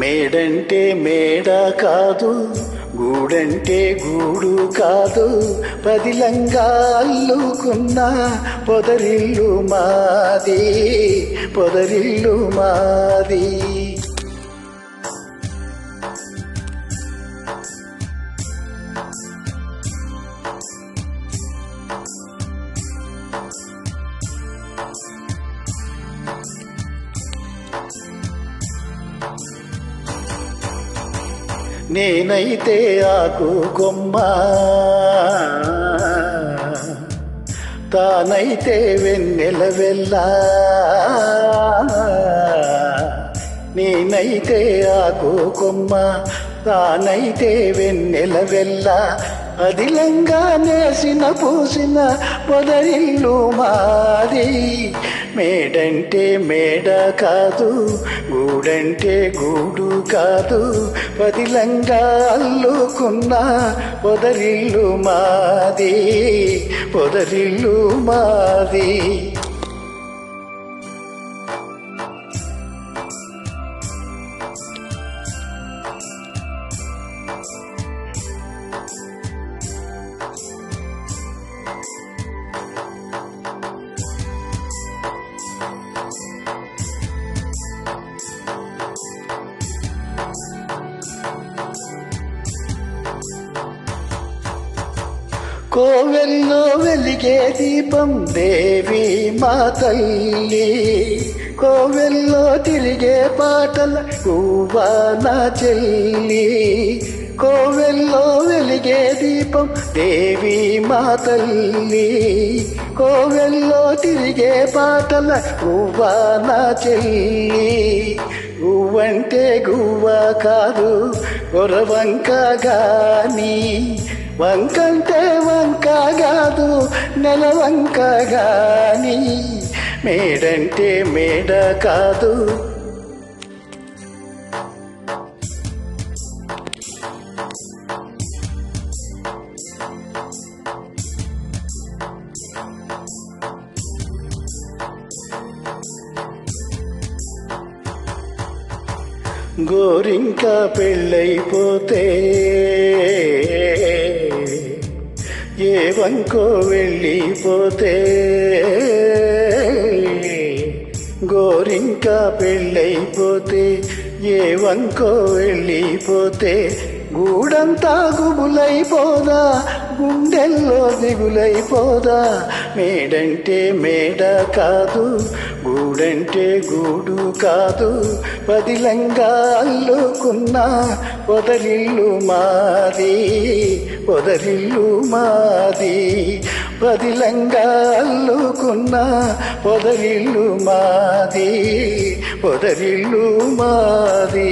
మేడంటే మేడ కాదు, గూడంటే గూడు కాదు, పదిలంగా అల్లుకున్న పొదరిల్లు మాది, పొదరిల్లు మాది. నేనైతే ఆకు కొమ్మ, తానైతే వెన్నెల వెళ్ళ. నేనైతే ఆకు కొమ్మ, తానైతే వెన్నెల వెళ్ళ. అదిలంగా నేసిన పూసిన పొదరిల్లు మాది. మేడంటే మేడ కాదు, గూడంటే గూడు కాదు, పదిలంగా అల్లుకున్న పొదరిల్లు మాది, పొదరిల్లు మాది. కోవెల్లో వెలిగే దీపం దేవి మా తల్లి, కోవెల్లో తిరిగే పాటల గువ్వా నా చెల్లి. కోవెల్లో వెలిగే దీపం దేవి మా తల్లి, కోవెల్లో తిరిగే పాటల గువ్వా నా చెల్లి. గువ్వంటే గువ్వ కాదు గొరవంక గాని, వంకంటే వంక కాదు నెలవంక గాని. మేడంటే మేడ కాదు, గోరింక పెళ్ళైపోతే ఏ వంకో వెళ్ళిపోతే. గోరింక పెళ్ళైపోతే ఏ వంకో వెళ్ళిపోతే. గూడంతా గుబులైపోదా, గుండెల్లో దిగులైపోదా. మేడంటే మేడ కాదు, గూడంటే గూడు కాదు, పదిలంగా అల్లుకున్న పొదరిల్లు మాది, పొదరిల్లు మాది. పదిలంగా అల్లుకున్న పొదరిల్లు మాది, పొదరిల్లు మాది.